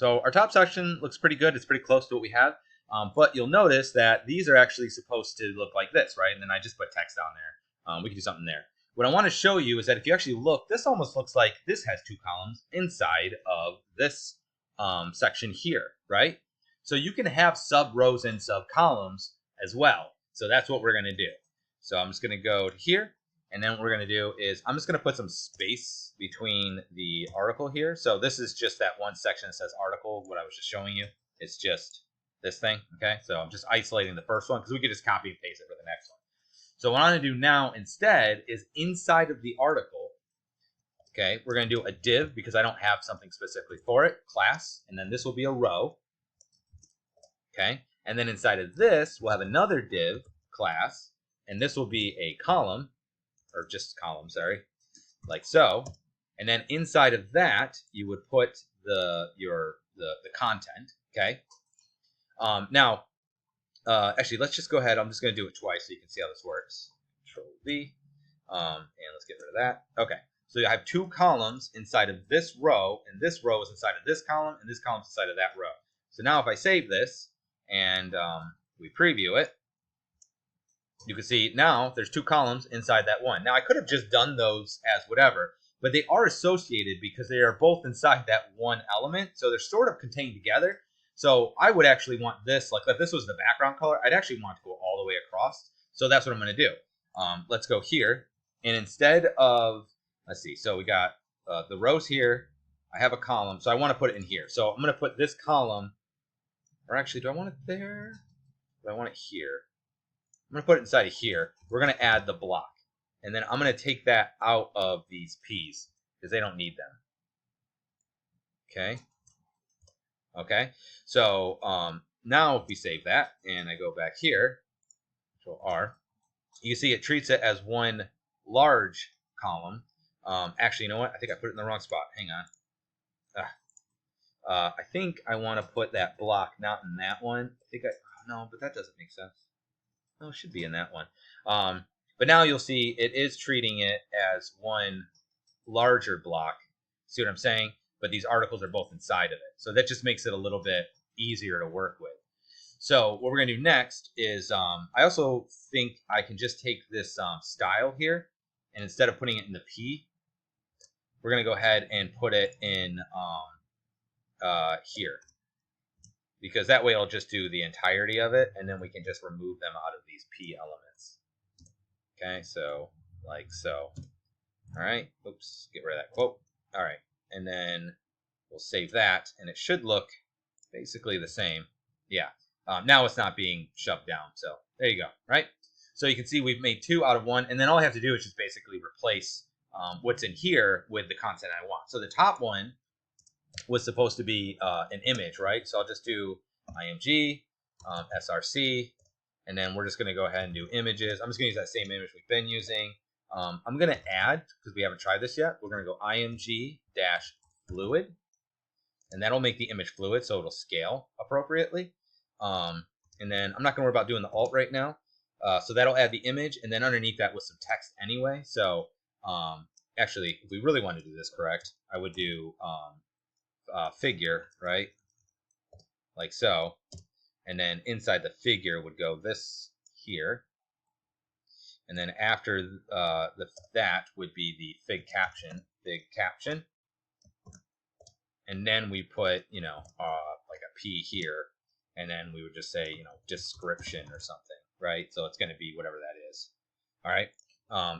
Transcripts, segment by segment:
So our top section looks pretty good. It's pretty close to what we have. But you'll notice that these are actually supposed to look like this, right? And then I just put text down there. We can do something there. What I want to show you is that if you actually look, this almost looks like this has two columns inside of this section here, right? So you can have sub rows and sub columns as well. So that's what we're going to do. So I'm just going to go to here. And then what we're going to do is I'm just going to put some space between the article here. So this is just that one section that says article, what I was just showing you. It's just this thing, okay? So I'm just isolating the first one because we could just copy and paste it for the next one. So what I'm going to do now instead is inside of the article, okay, we're going to do a div because I don't have something specifically for it, class, and then this will be a row, okay? And then inside of this, we'll have another div class, and this will be a column, or just column, sorry, like so. And then inside of that, you would put the content, okay? Now, actually, let's just go ahead. I'm just going to do it twice so you can see how this works. Control V, and let's get rid of that. Okay, so I have two columns inside of this row, and this row is inside of this column, and this column is inside of that row. So now if I save this and we preview it, you can see now there's two columns inside that one. Now I could have just done those as whatever, but they are associated because they are both inside that one element. So they're sort of contained together. So I would actually want this, like if this was the background color, I'd actually want to go all the way across. So that's what I'm going to do. Let's go here. And instead of, let's see, so we got the rows here. I have a column, so I want to put it in here. So I'm going to put this column, or actually, do I want it there? Do I want it here? I'm going to put it inside of here. We're going to add the block. And then I'm going to take that out of these P's because they don't need them. Okay. Okay. So now if we save that and I go back here, Control R, you see it treats it as one large column. Actually, you know what? I think I put it in the wrong spot. Hang on. I think I want to put that block not in that one. No, but that doesn't make sense. No, it should be in that one. But now you'll see it is treating it as one larger block. See what I'm saying? But these articles are both inside of it. So that just makes it a little bit easier to work with. So what we're going to do next is I also think I can just take this style here, and instead of putting it in the P, we're going to go ahead and put it in here. Because that way it'll just do the entirety of it, and then we can just remove them out of these P elements. Okay, so like so. All right, oops, get rid of that quote. All right, and then we'll save that, and it should look basically the same. Yeah, now it's not being shoved down, so there you go, right? So you can see we've made two out of one, and then all I have to do is just basically replace what's in here with the content I want. So the top one was supposed to be an image, right? So I'll just do img, src, and then we're just going to go ahead and do images. I'm just going to use that same image we've been using. I'm going to add, because we haven't tried this yet, we're going to go img-fluid, and that'll make the image fluid so it'll scale appropriately. And then I'm not going to worry about doing the alt right now. So that'll add the image, and then underneath that with some text anyway. So actually, if we really want to do this correct, I would do figure, right? Like so. And then inside the figure would go this here. And then after that would be the fig caption. And then we put, like a P here. And then we would just say, description or something, right? So it's going to be whatever that is. All right.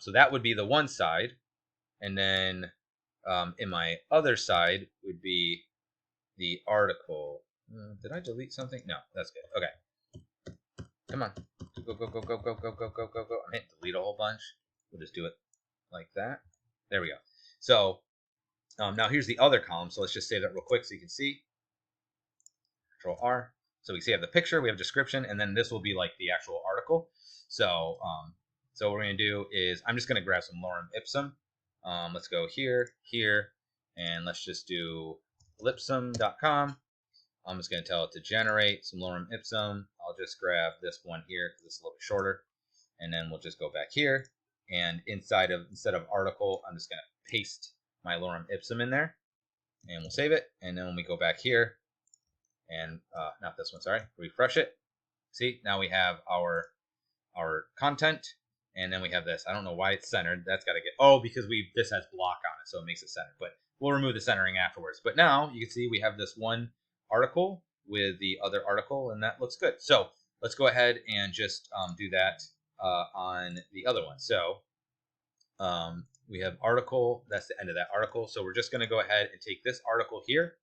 So that would be the one side. And then in my other side would be the article. Did I delete something? No, that's good. Okay. Come on. Go. I'm hitting delete a whole bunch. We'll just do it like that. There we go. So now here's the other column. So let's just save that real quick so you can see. Control R. So we see we have the picture, we have description, and then this will be like the actual article. So what we're going to do is I'm just going to grab some lorem ipsum. Let's go here, and let's just do lipsum.com. I'm just going to tell it to generate some lorem ipsum. I'll just grab this one here because it's a little bit shorter. And then we'll just go back here. And instead of article, I'm just going to paste my lorem ipsum in there. And we'll save it. And then when we go back here, and not this one, sorry. Refresh it. See, now we have our content, and then we have this. I don't know why it's centered. That's got to get, oh, because this has block on it, so it makes it centered. But we'll remove the centering afterwards. But now you can see we have this one article with the other article, and that looks good. So let's go ahead and just do that on the other one. So we have article. That's the end of that article. So we're just going to go ahead and take this article here,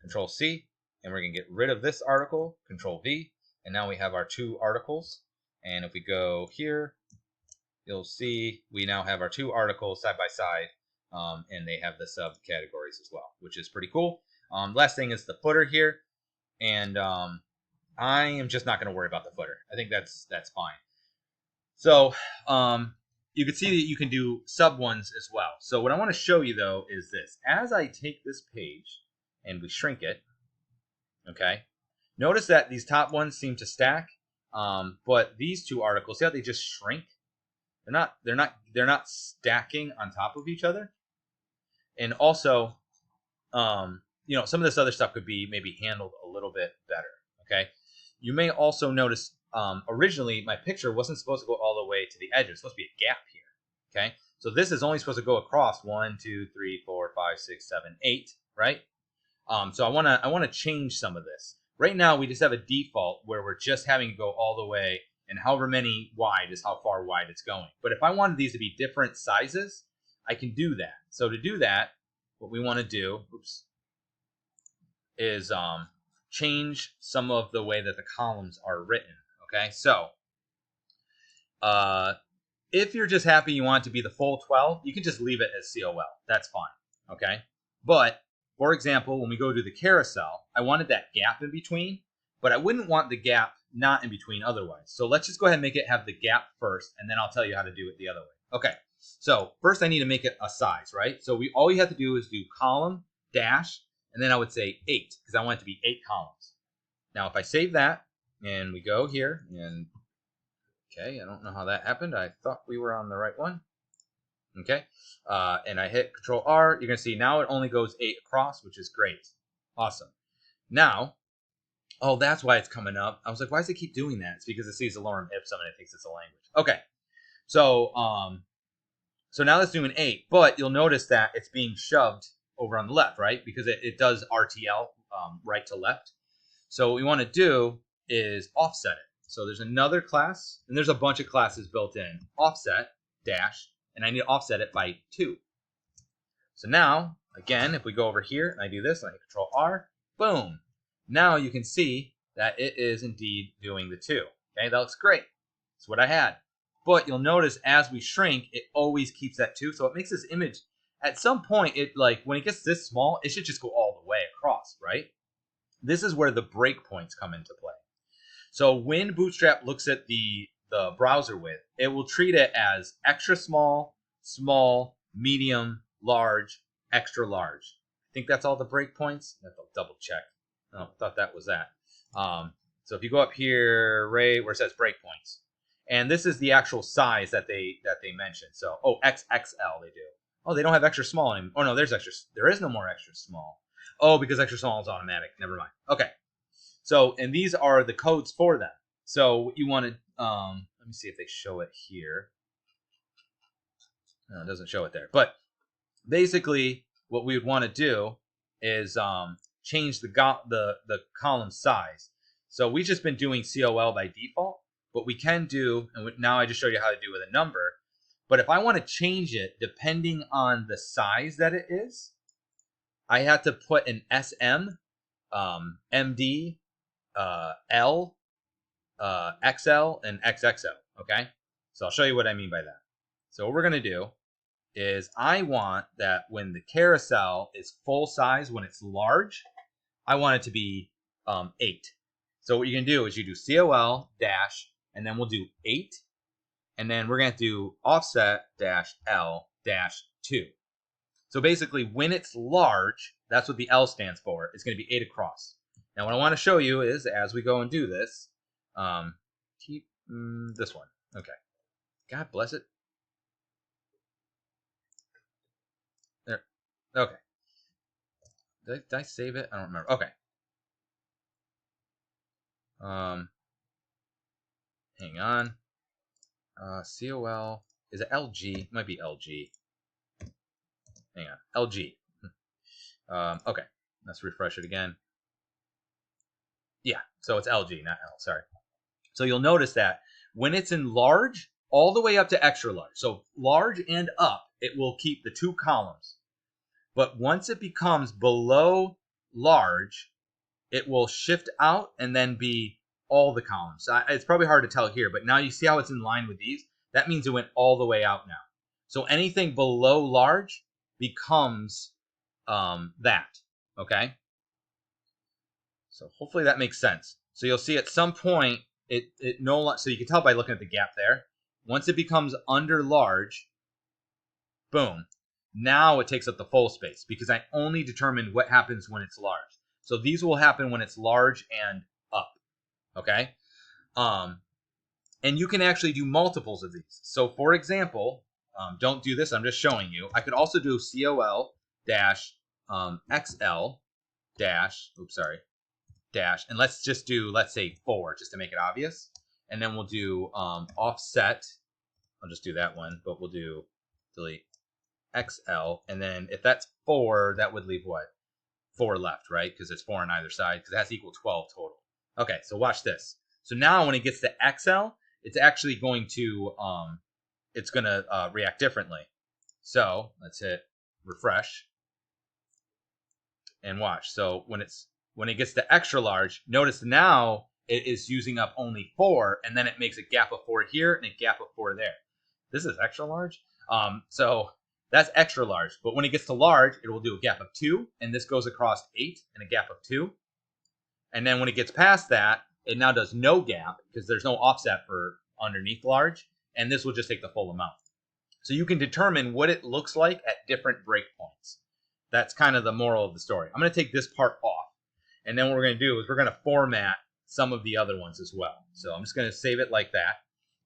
Control C, and we're going to get rid of this article, Control V, and now we have our two articles. And if we go here, you'll see we now have our two articles side by side, and they have the subcategories as well, which is pretty cool. Last thing is the footer here, and I am just not going to worry about the footer. I think that's fine. So you can see that you can do sub ones as well. So what I want to show you though is this. As I take this page and we shrink it, okay, notice that these top ones seem to stack, but these two articles, see how they just shrink? They're not stacking on top of each other. And also, you know, some of this other stuff could be maybe handled a little bit better. Okay, you may also notice originally my picture wasn't supposed to go all the way to the edge. It's supposed to be a gap here. Okay, so this is only supposed to go across 1, 2, 3, 4, 5, 6, 7, 8, right? So I want to change some of this. Right now we just have a default where we're just having to go all the way, and however many wide is how far wide it's going. But if I wanted these to be different sizes, I can do that. So to do that, what we want to do, is change some of the way that the columns are written. Okay, so if you're just happy you want it to be the full 12, you can just leave it as COL. That's fine. Okay, but for example, when we go to the carousel, I wanted that gap in between, but I wouldn't want the gap not in between otherwise. So let's just go ahead and make it have the gap first, and then I'll tell you how to do it the other way. Okay, so first I need to make it a size, right? So all you have to do is do column dash, and then I would say 8, because I want it to be 8 columns. Now if I save that, and we go here, and okay, I don't know how that happened. I thought we were on the right one. Okay, and I hit Control R. You're gonna see now it only goes 8 across, which is great. Awesome. Now, oh, that's why it's coming up. I was like, why does it keep doing that? It's because it sees the lorem ipsum and it thinks it's a language. Okay, so so now it's doing 8, but you'll notice that it's being shoved over on the left, right? Because it does RTL, right to left. So what we want to do is offset it. So there's another class, and there's a bunch of classes built in. Offset dash, and I need to offset it by 2. So now, again, if we go over here and I do this, and I hit Control R, boom. Now you can see that it is indeed doing the 2. Okay, that looks great. That's what I had. But you'll notice as we shrink, it always keeps that 2. So it makes this image, at some point, when it gets this small, it should just go all the way across, right? This is where the breakpoints come into play. So when Bootstrap looks at the browser width, it will treat it as extra small, small, medium, large, extra large. I think that's all the breakpoints. I have to double check. Oh, I thought that was that. So if you go up here, right where it says breakpoints, and this is the actual size that they mentioned. So XXL they do. Oh, they don't have extra small anymore. Oh no, there is no more extra small. Oh, because extra small is automatic. Never mind. Okay. So, and these are the codes for them. So you want to, let me see if they show it here. No, it doesn't show it there. But basically, what we would want to do is change the column size. So we've just been doing COL by default, but we can do, and now I just showed you how to do with a number. But if I want to change it depending on the size that it is, I have to put an SM, MD, L, XL, and XXL, okay? So I'll show you what I mean by that. So what we're going to do is I want that when the carousel is full size, when it's large, I want it to be 8. So what you can do is you do COL dash, and then we'll do 8, and then we're going to do offset dash L dash 2. So basically, when it's large, that's what the L stands for. It's going to be 8 across. Now, what I want to show you is, as we go and do this, keep this one. Okay. God bless it. There. Okay. Did I save it? I don't remember. Okay. Hang on. COL. Is it LG? It might be LG. Hang on. LG. Okay. Let's refresh it again. Yeah. So it's LG, not L. Sorry. So you'll notice that when it's in large, all the way up to extra large. So large and up, it will keep the two columns. But once it becomes below large, it will shift out and then be all the columns. It's probably hard to tell here, but now you see how it's in line with these? That means it went all the way out now. So anything below large becomes that, okay? So hopefully that makes sense. So you'll see at some point, it no longer, so you can tell by looking at the gap there. Once it becomes under large, boom, now it takes up the full space because I only determined what happens when it's large. So these will happen when it's large and up, okay? And you can actually do multiples of these. So for example, don't do this, I'm just showing you. I could also do COL dash XL dash, dash, and let's just do, let's say 4, just to make it obvious. And then we'll do offset, I'll just do that one, but we'll do delete XL, and then if that's 4, that would leave what? 4 left, right? Because it's 4 on either side, because it has to equal 12 total. Okay, so watch this. So now when it gets to XL, it's actually going to react differently. So let's hit refresh and watch. So when it gets to extra large, notice now it is using up only 4, and then it makes a gap of 4 here and a gap of 4 there. This is extra large. So that's extra large. But when it gets to large, it will do a gap of 2, and this goes across 8 and a gap of 2. And then when it gets past that, it now does no gap because there's no offset for underneath large, and this will just take the full amount. So you can determine what it looks like at different breakpoints. That's kind of the moral of the story. I'm going to take this part off, and then what we're going to do is we're going to format some of the other ones as well. So I'm just going to save it like that,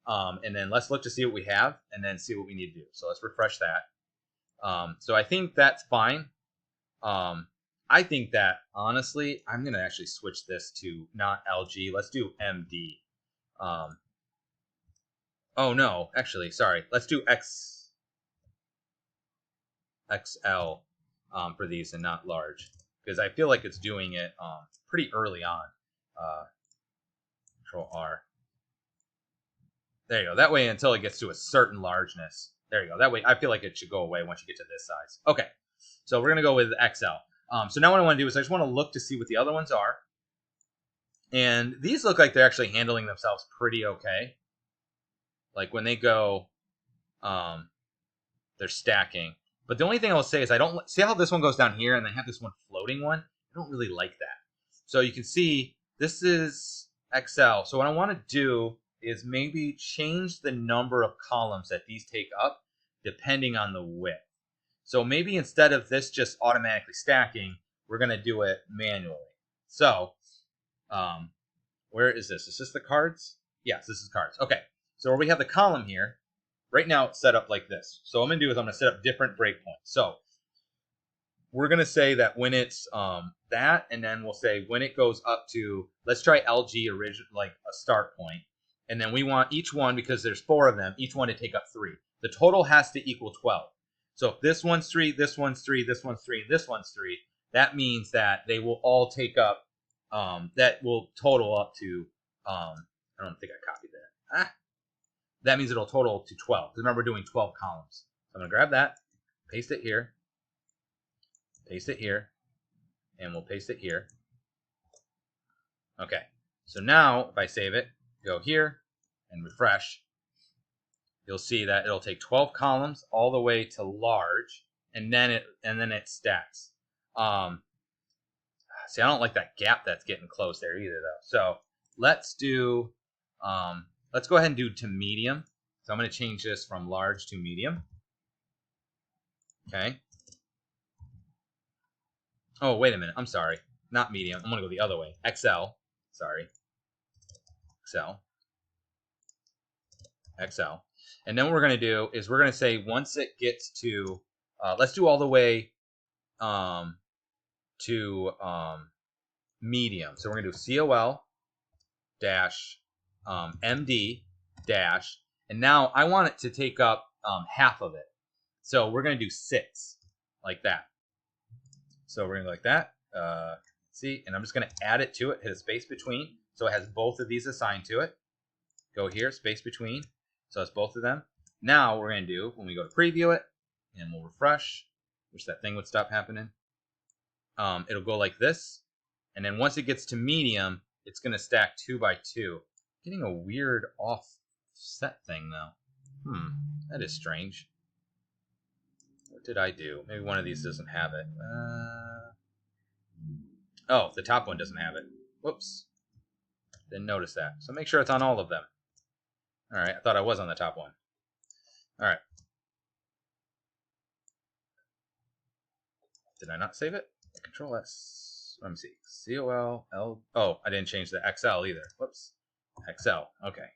and then let's look to see what we have, and then see what we need to do. So let's refresh that. So I think that's fine. I think that, honestly, I'm going to actually switch this to not LG. Let's do MD. Oh, no. Actually, sorry. Let's do XL for these and not large. Because I feel like it's doing it pretty early on. Control R. There you go. That way, until it gets to a certain largeness. There you go. That way, I feel like it should go away once you get to this size. Okay. So we're going to go with XL. So now what I want to do is I just want to look to see what the other ones are. And these look like they're actually handling themselves pretty okay. Like when they go, they're stacking. But the only thing I'll say is I don't see how this one goes down here and they have this one floating one. I don't really like that. So you can see this is XL. So what I want to do is maybe change the number of columns that these take up depending on the width. So maybe instead of this just automatically stacking, we're going to do it manually. So where is this? Is this the cards? Yes, this is cards. Okay, so where we have the column here, right now it's set up like this. So what I'm going to do is I'm going to set up different breakpoints. So we're going to say that when it's that, and then we'll say when it goes up to, let's try LG original, like a start point. And then we want each one, because there's 4 of them, each one to take up 3. The total has to equal 12. So if this one's 3, this one's 3, this one's 3, this one's 3, that means that they will all take up, that will total up to, I don't think I copied that. That means it'll total to 12. Because remember, we're doing 12 columns. So I'm going to grab that, paste it here, and we'll paste it here. Okay, so now if I save it, go here and refresh, you'll see that it'll take 12 columns all the way to large, and then it stacks. See, I don't like that gap that's getting close there either, though. So let's do, let's go ahead and do to medium. So I'm going to change this from large to medium. Okay. Oh, wait a minute. I'm sorry. Not medium. I'm going to go the other way. XL. Sorry. XL. And then what we're going to do is we're going to say once it gets to, let's do all the way to medium. So we're going to do COL dash MD dash, and now I want it to take up half of it. So we're going to do 6 like that. So we're going to go like that. See, and I'm just going to add it to it, hit a space between. So it has both of these assigned to it. Go here, space between. So it's both of them. Now what we're going to do, when we go to preview it, and we'll refresh, which that thing would stop happening. It'll go like this. And then once it gets to medium, it's going to stack 2 by 2. Getting a weird offset thing though. That is strange. What did I do? Maybe one of these doesn't have it. Oh, the top one doesn't have it. Whoops. Didn't notice that. So make sure it's on all of them. Alright, I thought I was on the top one. Alright. Did I not save it? Control S. Let me see. COL, L. Oh, I didn't change the XL either. Whoops. XL. Okay.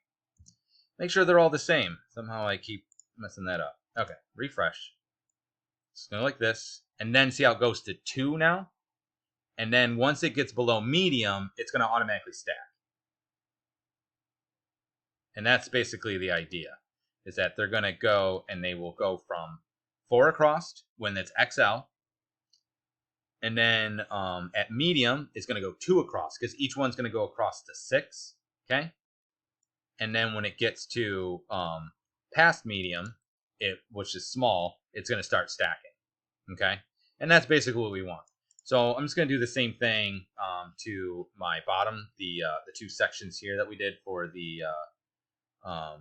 Make sure they're all the same. Somehow I keep messing that up. Okay. Refresh. It's going to like this. And then see how it goes to 2 now? And then once it gets below medium, it's going to automatically stack. And that's basically the idea. Is that they're going to go and they will go from 4 across when it's XL. And then at medium, it's going to go 2 across because each one's going to go across to 6. Okay. And then when it gets to past medium, which is small, it's going to start stacking. Okay. And that's basically what we want. So I'm just going to do the same thing to my bottom, the 2 sections here that we did for the, I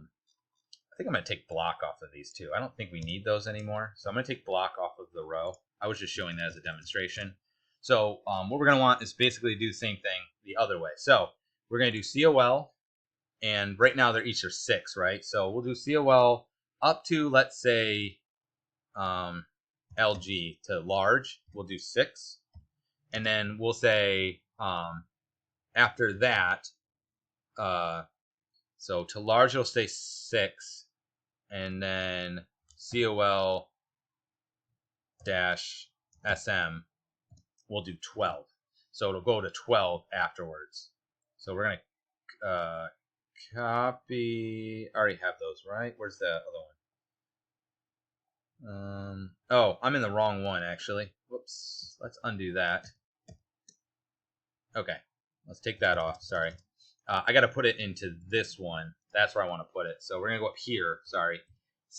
think I'm going to take block off of these 2. I don't think we need those anymore. So I'm going to take block off of the row. I was just showing that as a demonstration. So what we're going to want is basically do the same thing the other way. So we're going to do COL, and right now they're each are 6, right? So we'll do COL up to, let's say, LG to large. We'll do 6. And then we'll say after that, so to large it'll stay 6, and then COL dash SM we'll do 12. So it'll go to 12 afterwards. So we're gonna copy. I already have those, right? Where's the other one? Oh, I'm in the wrong one actually. Whoops. Let's undo that. Okay, let's take that off. Sorry. I got to put it into this one. That's where I want to put it. So we're going to go up here. Sorry.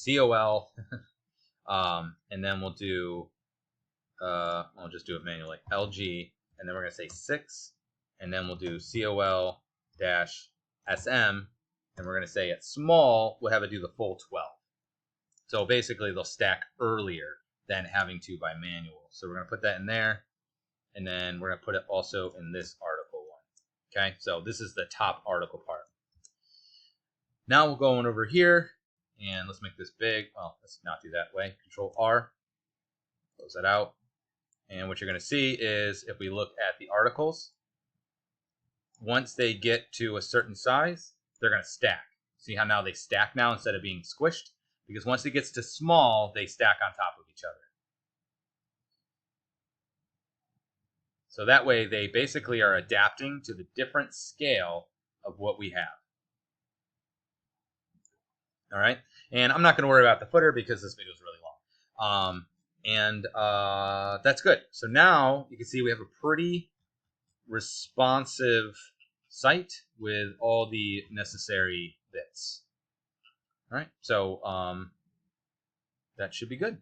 COL. And then we'll do, I'll just do it manually. LG. And then we're going to say 6. And then we'll do COL dash SM. And we're going to say at small, we'll have it do the full 12. So basically, they'll stack earlier than having to by manual. So we're going to put that in there. And then we're going to put it also in this article one. Okay, so this is the top article part. Now we'll go on over here, and let's make this big. Well, let's not do that way. Control R, close that out. And what you're going to see is if we look at the articles, once they get to a certain size, they're going to stack. See how now they stack now instead of being squished? Because once it gets to small, they stack on top of each other. So that way they basically are adapting to the different scale of what we have. All right. And I'm not going to worry about the footer because this video is really long. That's good. So now you can see we have a pretty responsive site with all the necessary bits. All right. So that should be good.